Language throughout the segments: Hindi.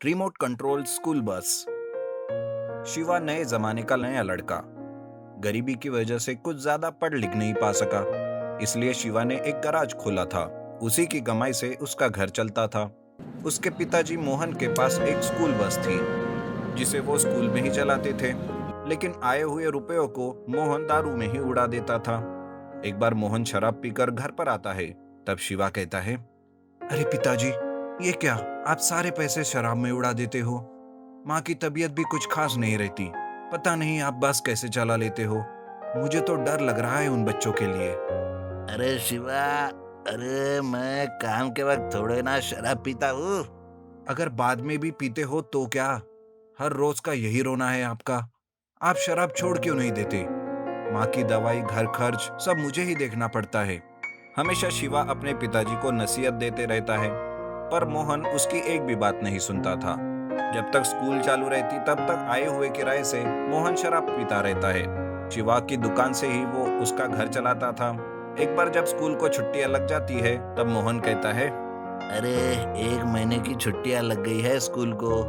Remote control school bus. Shiva नए जमाने का नया लड़का। गरीबी की वजह से कुछ ज्यादा पढ़ लिख नहीं पा सका, इसलिए शिवा ने एक गराज खोला था। उसी की कमाई से उसका घर चलता था। उसके पिताजी मोहन के पास एक स्कूल बस थी, जिसे वो स्कूल में ही चलाते थे। लेकिन आए हुए रुपयों को मोहन दारू में ही उड़ा देता था। एक बार मोहन शराब पीकर घर पर आता है। तब शिवा कहता है, अरे पिताजी, ये क्या, आप सारे पैसे शराब में उड़ा देते हो। माँ की तबीयत भी कुछ खास नहीं रहती, पता नहीं आप बस कैसे चला लेते हो। मुझे तो डर लग रहा है उन बच्चों के लिए। अरे शिवा, अरे मैं काम के वक्त थोड़े ना शराब पीता हूँ। अगर बाद में भी पीते हो तो क्या, हर रोज का यही रोना है आपका। आप शराब छोड़ क्यों नहीं देते? माँ की दवाई, घर खर्च सब मुझे ही देखना पड़ता है। हमेशा शिवा अपने पिताजी को नसीहत देते रहता है, पर मोहन उसकी एक भी बात नहीं सुनता था। जब तक स्कूल चालू रहती तब तक आए हुए किराए से मोहन शराब पीता रहता है। शिवा की दुकान से ही वो उसका घर चलाता था। एक बार जब स्कूल को छुट्टियां लग जाती है तब मोहन कहता है, अरे 1 महीने की छुट्टियां लग गई है स्कूल को।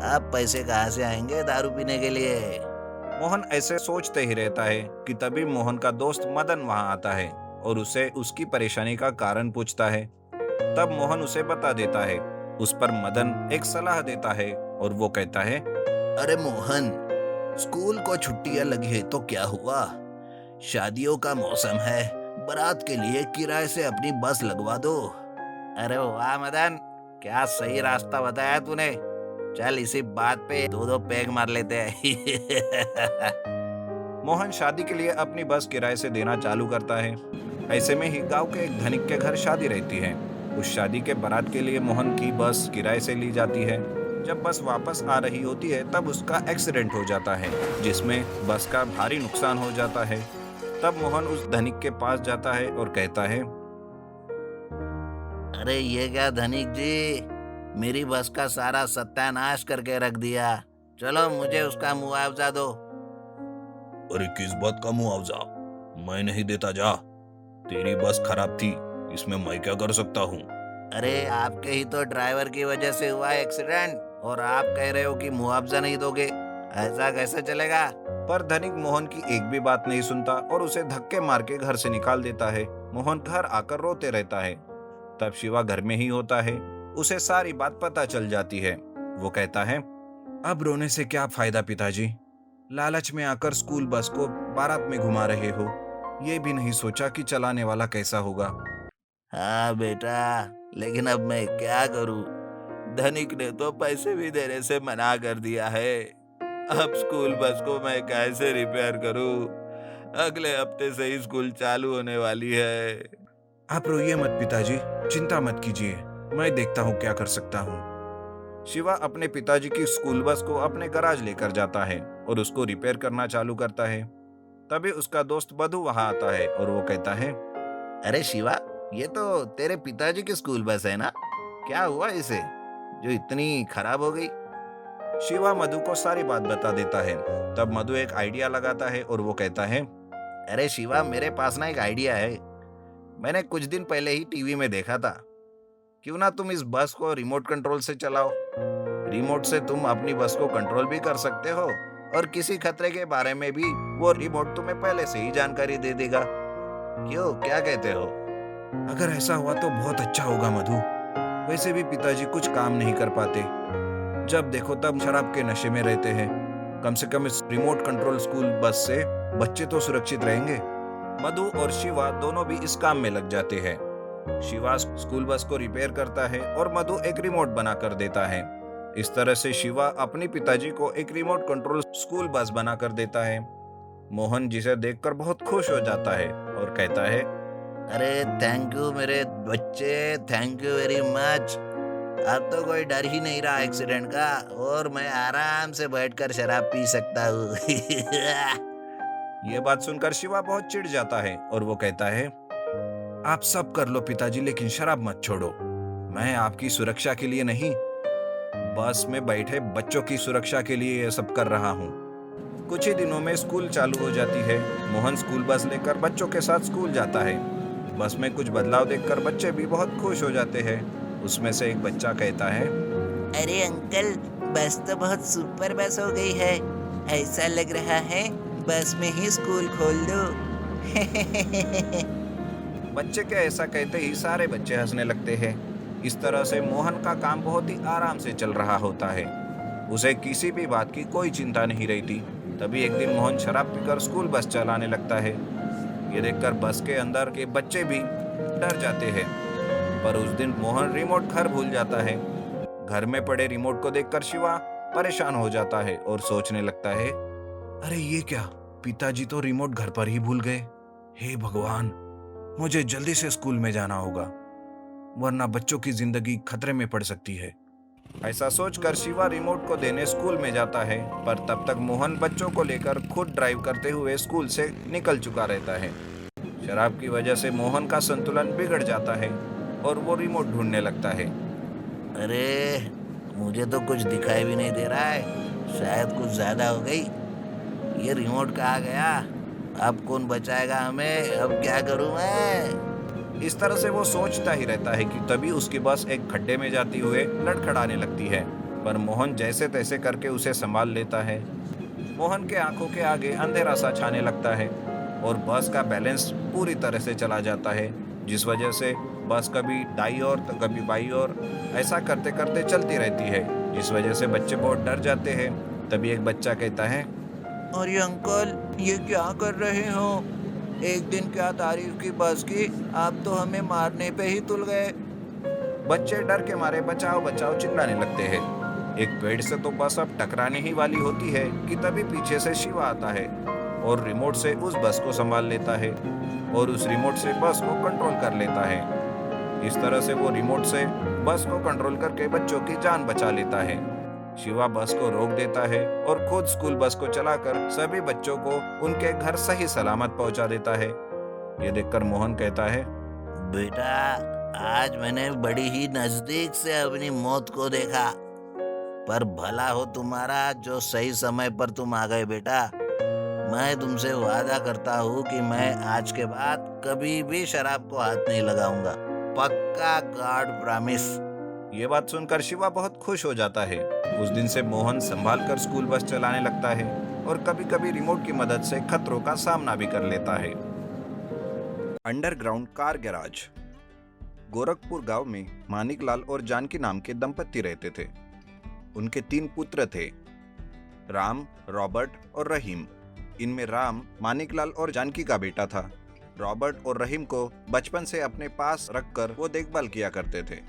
अब पैसे कहाँ से आएंगे दारू पीने के लिए? मोहन ऐसे सोचते ही रहता है कि तभी मोहन का दोस्त मदन वहां आता है और उसे उसकी परेशानी का कारण पूछता है। तब मोहन उसे बता देता है। उस पर मदन एक सलाह देता है और वो कहता है, अरे मोहन, स्कूल को छुट्टियां लगी है तो क्या हुआ? शादियों का मौसम है, बारात के लिए किराए से अपनी बस लगवा दो। अरे वाह मदन, क्या सही रास्ता बताया तूने। चल इसी बात पे दो दो पैग मार लेते हैं। मोहन शादी के लिए अपनी बस किराए से देना चालू करता है। ऐसे में ही गांव के एक धनिक के घर शादी रहती है। उस शादी के बारात के लिए मोहन की बस किराए से ली जाती है। जब बस वापस आ रही होती है तब उसका एक्सीडेंट हो जाता है, जिसमें बस का भारी नुकसान हो जाता है। तब मोहन उस धनिक के पास जाता है और कहता है, अरे ये क्या धनिक जी, मेरी बस का सारा सत्यानाश करके रख दिया। चलो मुझे उसका मुआवजा दो। अरे किस बात का मुआवजा? मैं नहीं देता, जा। तेरी बस खराब थी, इसमें मैं क्या कर सकता हूँ? अरे आपके ही तो ड्राइवर की वजह से हुआ एक्सीडेंट और आप कह रहे हो कि मुआवजा नहीं दोगे? ऐसा कैसे चलेगा? पर धनिक मोहन की एक भी बात नहीं सुनता और उसे धक्के मार के घर से निकाल देता है। मोहन घर आकर रोते रहता है। तब शिवा घर में ही होता है। उसे सारी बात पता चल जाती है। वो कहता है, अब रोने से क्या फायदा पिताजी? लालच में आकर स्कूल बस को बारात में घुमा रहे हो। ये भी नहीं सोचा कि चलाने वाला कैसा होगा। हाँ बेटा, लेकिन अब मैं क्या करूं? धनिक ने तो पैसे भी देने से मना कर दिया है। अब स्कूल बस को मैं कैसे रिपेयर करूं? अगले हफ्ते से ही स्कूल चालू होने वाली है। आप रोइए मत पिताजी, चिंता मत कीजिए, मैं देखता हूँ क्या कर सकता हूँ। शिवा अपने पिताजी की स्कूल बस को अपने गराज लेकर जाता है और उसको रिपेयर करना चालू करता है। तभी उसका दोस्त बधू वहां आता है और वो कहता है, अरे शिवा, ये तो तेरे पिताजी की स्कूल बस है ना? क्या हुआ इसे जो इतनी खराब हो गई? शिवा मधु को सारी बात बता देता है। तब मधु एक आइडिया लगाता है और वो कहता है, अरे शिवा, मेरे पास ना एक आइडिया है। मैंने कुछ दिन पहले ही टीवी में देखा था। क्यों ना तुम इस बस को रिमोट कंट्रोल से चलाओ। रिमोट से तुम अपनी बस को कंट्रोल भी कर सकते हो और किसी खतरे के बारे में भी वो रिमोट तुम्हें पहले से ही जानकारी दे देगा। क्यों, क्या कहते हो? अगर ऐसा हुआ तो बहुत अच्छा होगा मधु। वैसे भी पिताजी कुछ काम नहीं कर पाते, जब देखो तब शराब के नशे में रहते हैं। कम से कम इस रिमोट कंट्रोल स्कूल बस से बच्चे तो सुरक्षित रहेंगे। मधु और शिवा दोनों भी इस काम में लग जाते हैं। शिवा स्कूल बस को रिपेयर करता है और मधु एक रिमोट बना कर देता है। इस तरह से शिवा अपने पिताजी को एक रिमोट कंट्रोल स्कूल बस बना कर देता है। मोहन जिसे देखकर बहुत खुश हो जाता है और कहता है, अरे थैंक यू मेरे बच्चे, थैंक यू वेरी मच। अब तो कोई डर ही नहीं रहा एक्सीडेंट का और मैं आराम से बैठकर शराब पी सकता हूँ। ये बात सुनकर शिवा बहुत चिढ़ जाता है और वो कहता है, आप सब कर लो पिताजी, लेकिन शराब मत छोड़ो। मैं आपकी सुरक्षा के लिए नहीं, बस में बैठे बच्चों की सुरक्षा के लिए ये सब कर रहा हूँ। कुछ ही दिनों में स्कूल चालू हो जाती है। मोहन स्कूल बस लेकर बच्चों के साथ स्कूल जाता है। बस में कुछ बदलाव देखकर बच्चे भी बहुत खुश हो जाते हैं। उसमें से एक बच्चा कहता है, अरे अंकल, बस तो बहुत सुपर बस हो गई है। ऐसा लग रहा है बस में ही स्कूल खोल दो। बच्चे के ऐसा कहते ही सारे बच्चे हंसने लगते हैं। इस तरह से मोहन का काम बहुत ही आराम से चल रहा होता है। उसे किसी भी बात की कोई चिंता नहीं रहती। तभी एक दिन मोहन शराब पीकर स्कूल बस चलाने लगता है। ये देखकर बस के अंदर के बच्चे भी डर जाते हैं। पर उस दिन मोहन रिमोट घर भूल जाता है। घर में पड़े रिमोट को देखकर शिवा परेशान हो जाता है और सोचने लगता है, अरे ये क्या, पिताजी तो रिमोट घर पर ही भूल गए। हे भगवान, मुझे जल्दी से स्कूल में जाना होगा, वरना बच्चों की जिंदगी खतरे में पड़ सकती है। ऐसा सोचकर शिवा रिमोट को देने स्कूल में जाता है, पर तब तक मोहन बच्चों को लेकर खुद ड्राइव करते हुए स्कूल से निकल चुका रहता है। शराब की वजह से मोहन का संतुलन बिगड़ जाता है और वो रिमोट ढूंढने लगता है। अरे, मुझे तो कुछ दिखाई भी नहीं दे रहा है। शायद कुछ ज्यादा हो गई। ये रिमोट कहाँ गया? अब कौन बचाएगा हमें? अब क्या करूं मैं? इस तरह से वो सोचता ही रहता है कि तभी उसकी बस एक खड्डे में जाती हुए लड़खड़ाने लगती है। पर मोहन जैसे तैसे करके उसे संभाल लेता है। मोहन के आंखों के आगे अंधेरा सा छाने लगता है और बस का बैलेंस पूरी तरह से चला जाता है, जिस वजह से बस कभी दाईं ओर तो कभी बाईं ओर ऐसा करते करते चलती रहती है, जिस वजह से बच्चे बहुत डर जाते हैं। तभी एक बच्चा कहता है, अरे अंकल, ये क्या कर रहे हो? एक दिन क्या तारीफ की बस की, आप तो हमें मारने पे ही तुल गए। बच्चे डर के मारे बचाओ बचाओ चिल्लाने लगते हैं। एक पेड़ से तो बस अब टकराने ही वाली होती है कि तभी पीछे से शिवा आता है और रिमोट से उस बस को संभाल लेता है और उस रिमोट से बस को कंट्रोल कर लेता है। इस तरह से वो रिमोट से बस को कंट्रोल करके बच्चों की जान बचा लेता है। शिवा बस को रोक देता है और खुद स्कूल बस को चलाकर सभी बच्चों को उनके घर सही सलामत पहुंचा देता है। ये देखकर मोहन कहता है, बेटा, आज मैंने बड़ी ही नजदीक से अपनी मौत को देखा। पर भला हो तुम्हारा जो सही समय पर तुम आ गए बेटा। मैं तुमसे वादा करता हूँ कि मैं आज के बाद कभी भी शराब को हाथ नहीं लगाऊंगा। पक्का, गॉड प्रॉमिस। ये बात सुनकर शिवा बहुत खुश हो जाता है। उस दिन से मोहन संभाल कर स्कूल बस चलाने लगता है और कभी कभी रिमोट की मदद से खतरों का सामना भी कर लेता है। Underground car garage. गोरखपुर गांव में मानिकलाल और जानकी नाम के दंपति रहते थे। उनके 3 पुत्र थे, राम, रॉबर्ट और रहीम। इनमें राम मानिकलाल और जानकी का बेटा था। रॉबर्ट और रहीम को बचपन से अपने पास रखकर वो देखभाल किया करते थे।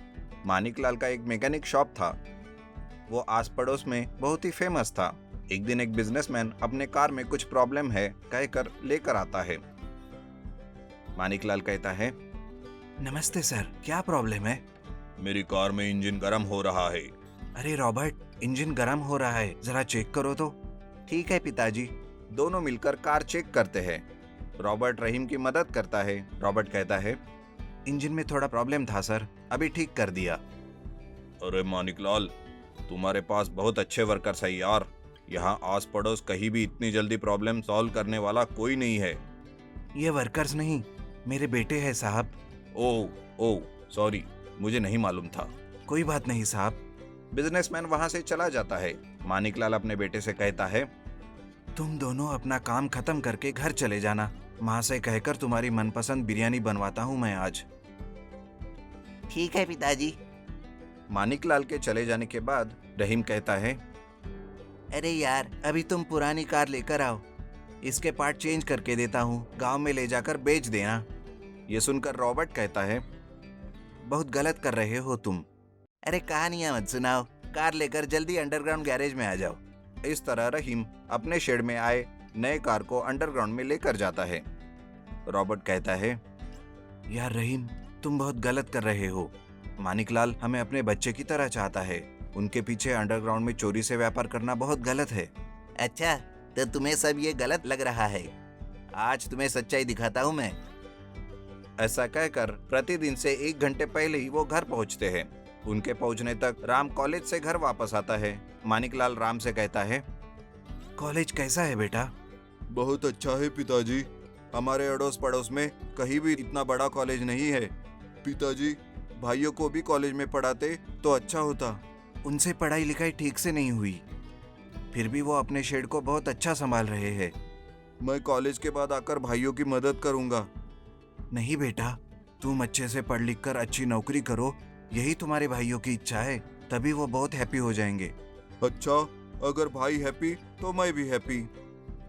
मानिकलाल का एक मैकेनिक शॉप था। वो आस पड़ोस में बहुत ही फेमस था। एक दिन एक बिजनेसमैन अपने कार में कुछ प्रॉब्लम है कहकर लेकर आता है। मानिकलाल कहता है, नमस्ते सर, क्या प्रॉब्लम है? मेरी कार में इंजन गर्म हो रहा है। अरे रॉबर्ट, इंजन गर्म हो रहा है, जरा चेक करो तो। ठीक है पिताजी। दोनों मिलकर कार चेक करते हैं। रॉबर्ट रहीम की मदद करता है। रॉबर्ट कहता है, इंजन में थोड़ा प्रॉब्लम था सर, अभी ठीक कर दिया। अरे मानिकलाल, तुम्हारे पास बहुत अच्छे वर्कर्स है यार। यहाँ आस पड़ोस कहीं भी इतनी जल्दी प्रॉब्लम सॉल्व करने वाला कोई नहीं है। ये वर्कर्स नहीं, मेरे बेटे हैं साहब। ओ सॉरी, मुझे नहीं मालूम था। कोई बात नहीं साहब। बिजनेसमैन वहां से चला जाता है। मानिकलाल अपने बेटे से कहता है, तुम दोनों अपना काम खत्म करके घर चले जाना। माँ से कहकर तुम्हारी मनपसंद बिरयानी बनवाता हूँ मैं आज। ठीक है पिताजी। मानिकलाल के चले जाने के बाद रहीम कहता है, अरे यार, अभी तुम पुरानी कार लेकर आओ, इसके पार्ट चेंज करके देता हूँ, गांव में ले जाकर बेच देना। ये सुनकर रॉबर्ट कहता है, बहुत गलत कर रहे हो तुम। अरे कहानियां मत सुनाओ, कार लेकर जल्दी अंडरग्राउंड गैरेज में आ जाओ। इस तरह रहीम अपने शेड में आए नए कार को अंडरग्राउंड में लेकर जाता है। रॉबर्ट कहता है, यार रहीम, तुम बहुत गलत कर रहे हो। मानिकलाल हमें अपने बच्चे की तरह चाहता है। उनके पीछे अंडरग्राउंड में चोरी से व्यापार करना बहुत गलत है। अच्छा, तो तुम्हें सब ये गलत लग रहा है। आज तुम्हें सच्चाई दिखाता हूँ मैं। ऐसा कहकर प्रतिदिन से 1 घंटे पहले ही वो घर पहुंचते हैं। उनके पहुंचने तक राम कॉलेज से घर वापस आता है। मानिकलाल राम से कहता है, कॉलेज कैसा है बेटा? बहुत अच्छा है पिताजी। हमारे अड़ोस पड़ोस में कहीं भी इतना बड़ा कॉलेज नहीं है। पिताजी, भाइयों को भी कॉलेज में पढ़ाते तो अच्छा होता। उनसे पढ़ाई लिखाई ठीक से नहीं हुई, फिर भी वो अपने शेड को बहुत अच्छा संभाल रहे हैं। मैं कॉलेज के बाद आकर भाइयों की मदद करूंगा। नहीं बेटा, तुम अच्छे से पढ़ लिख कर अच्छी नौकरी करो, यही तुम्हारे भाइयों की इच्छा है, तभी वो बहुत हैप्पी हो जाएंगे। अच्छा, अगर भाई हैप्पी तो मैं भी हैप्पी।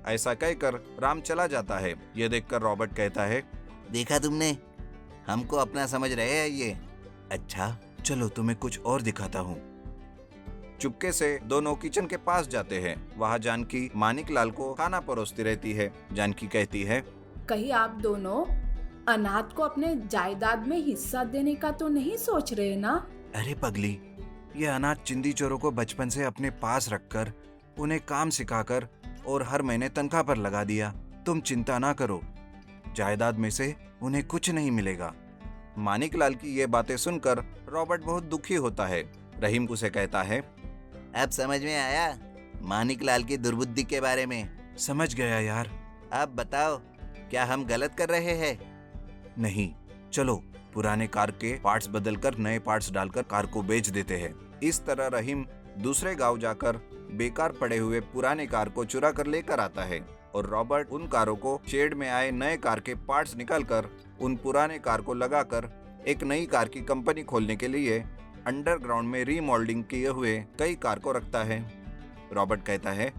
ऐसा कहकर राम चला जाता है। यह देखकर रॉबर्ट कहता है, देखा तुमने, हमको अपना समझ रहे हैं ये। अच्छा चलो तुम्हें कुछ और दिखाता हूँ। चुपके से दोनों किचन के पास जाते हैं। वहाँ जानकी मानिकलाल को खाना परोसती रहती है। जानकी कहती है, कहीं आप दोनों अनाथ को अपने जायदाद में हिस्सा देने का तो नहीं सोच रहे ना? अरे पगली, ये अनाथ चिंदी चोरों को बचपन से अपने पास रखकर उन्हें काम सिखाकर और हर महीने तनख्वाह पर लगा दिया। तुम चिंता ना करो, जायदाद में से उन्हें कुछ नहीं मिलेगा। मानिकलाल की ये बातें सुनकर रॉबर्ट बहुत दुखी होता है। रहीम उसे कहता है, अब समझ में आया मानिकलाल की दुर्बुद्धि के बारे में? समझ गया यार। अब बताओ, क्या हम गलत कर रहे हैं? नहीं, चलो पुराने कार के पार्ट्स बदलकर नए पार्ट्स डालकर कार को बेच देते हैं। इस तरह रहीम दूसरे गांव जाकर बेकार पड़े हुए पुराने कार को चुरा कर लेकर आता है और रॉबर्ट उन कारों को शेड में आए नए कार के पार्ट्स निकालकर उन पुराने कार को लगाकर एक नई कार की कंपनी खोलने के लिए अंडरग्राउंड में रीमॉल्डिंग किए हुए कई कार को रखता है। रॉबर्ट कहता है,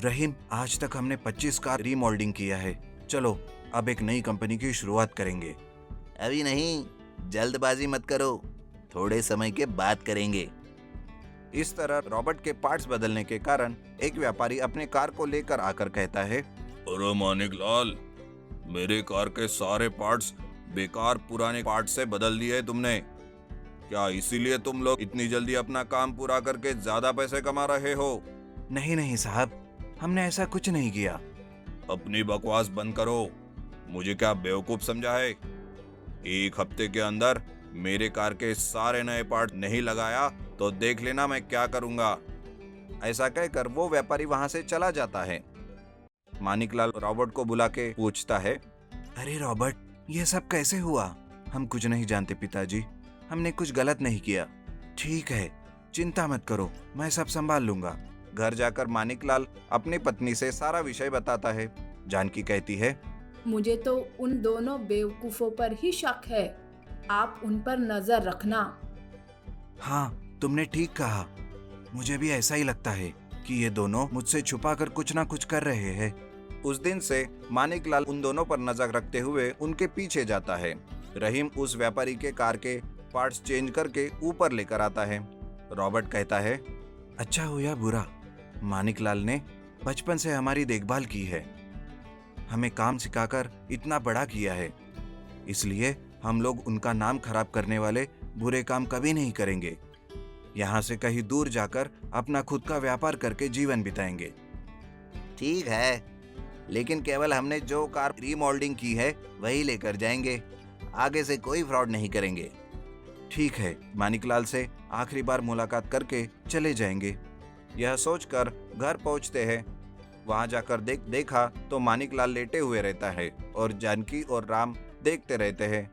रहीम, आज तक हमने 25 कार रीमॉल्डिंग किया है, चलो अब एक नई कंपनी की शुरुआत करेंगे। अभी नहीं, जल्दबाजी मत करो, थोड़े समय के बाद करेंगे। इस तरह रॉबर्ट के पार्ट्स बदलने के कारण एक व्यापारी अपने कार को लेकर आकर कहता है, अरे मानिकलाल, मेरे कार के सारे पार्ट्स बेकार पुराने पार्ट से बदल दिए तुमने। क्या इसीलिए तुम लोग इतनी जल्दी अपना काम पूरा करके ज्यादा पैसे कमा रहे हो? नहीं नहीं साहब, हमने ऐसा कुछ नहीं किया। अपनी बकवास बंद करो, मुझे क्या बेवकूफ समझा है? एक हफ्ते के अंदर मेरे कार के सारे नए पार्ट नहीं लगाया तो देख लेना मैं क्या करूंगा। ऐसा कहकर वो व्यापारी वहां से चला जाता है। मानिकलाल रॉबर्ट को बुला के पूछता है, अरे रॉबर्ट, ये सब कैसे हुआ? हम कुछ नहीं जानते पिताजी, हमने कुछ गलत नहीं किया। ठीक है, चिंता मत करो, मैं सब संभाल लूंगा। घर जाकर मानिकलाल अपनी पत्नी से सारा विषय बताता है। जानकी कहती है, मुझे तो उन दोनों बेवकूफों पर ही शक है, आप उन पर नजर रखना। हाँ, तुमने ठीक कहा, मुझे भी ऐसा ही लगता है कि ये दोनों मुझसे छुपाकर कुछ ना कुछ कर रहे हैं। उस दिन से मानिकलाल उन दोनों पर नजर रखते हुए उनके पीछे जाता है। रहीम उस व्यापारी के कार के पार्ट्स चेंज करके ऊपर लेकर आता है। रॉबर्ट कहता है, अच्छा हो या बुरा, मानिकलाल ने बचपन से हमारी देखभाल की है, हमें काम सिखाकर इतना बड़ा किया है, इसलिए हम लोग उनका नाम खराब करने वाले बुरे काम कभी नहीं करेंगे। यहाँ से कहीं दूर जाकर अपना खुद का व्यापार करके जीवन बिताएंगे। ठीक है, लेकिन केवल हमने जो कार रीमॉल्डिंग की है वही लेकर जाएंगे, आगे से कोई फ्रॉड नहीं करेंगे। ठीक है, मानिकलाल से आखिरी बार मुलाकात करके चले जाएंगे। यह सोचकर घर पहुंचते हैं। वहां जाकर देखा तो मानिकलाल लेटे हुए रहता है और जानकी और राम देखते रहते हैं।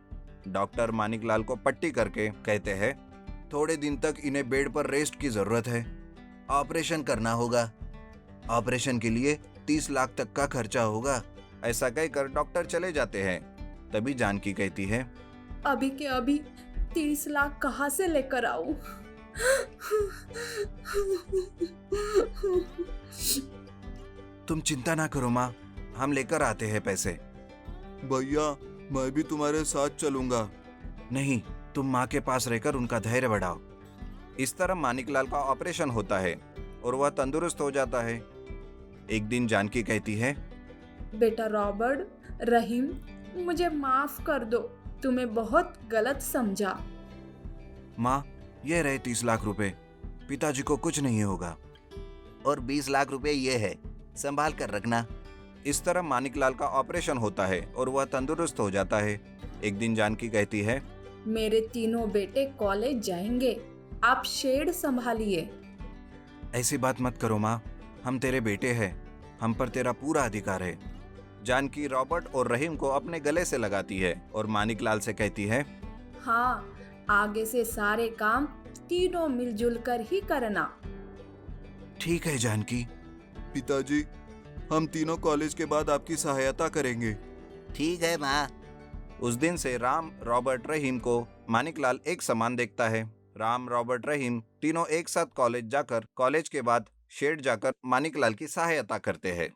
डॉक्टर मानिकलाल को पट्टी करके कहते हैं, थोड़े दिन तक इन्हें बेड पर रेस्ट की जरूरत है, ऑपरेशन करना होगा। ऑपरेशन के लिए 30 लाख तक का खर्चा होगा। ऐसा कहकर डॉक्टर चले जाते हैं। तभी जानकी कहती है, अभी के अभी 30 लाख कहाँ से लेकर आऊं? तुम चिंता ना करो माँ, हम लेकर आते हैं पैसे। भैया, मैं भी तुम्हारे साथ चलूंगा। नहीं, तुम माँ के पास रहकर उनका धैर्य बढ़ाओ। इस तरह मानिकलाल का ऑपरेशन होता है और वह तंदुरुस्त हो जाता है। एक दिन जानकी कहती है, बेटा रॉबर्ट, रहीम, मुझे माफ कर दो, तुम्हें बहुत गलत समझा। माँ, ये रहे 30 लाख रुपए, पिताजी को कुछ नहीं होगा। और 20 लाख रुपए ये है, संभाल कर रखना। इस तरह मानिकलाल का ऑपरेशन होता है और वह तंदुरुस्त हो जाता है। एक दिन जानकी कहती है, मेरे तीनों बेटे कॉलेज जाएंगे, आप शेड संभालिए। ऐसी बात मत करो माँ, हम तेरे बेटे हैं, हम पर तेरा पूरा अधिकार है। जानकी रॉबर्ट और रहीम को अपने गले से लगाती है और मानिकलाल से कहती है, हाँ, आगे से सारे काम तीनों मिलजुल कर ही करना। ठीक है जानकी। पिताजी, हम तीनों कॉलेज के बाद आपकी सहायता करेंगे। ठीक है माँ। उस दिन से राम, रॉबर्ट, रहीम को मानिकलाल एक समान देखता है। राम, रॉबर्ट, रहीम तीनों एक साथ कॉलेज जाकर, कॉलेज के बाद शेड जाकर मानिकलाल की सहायता करते हैं।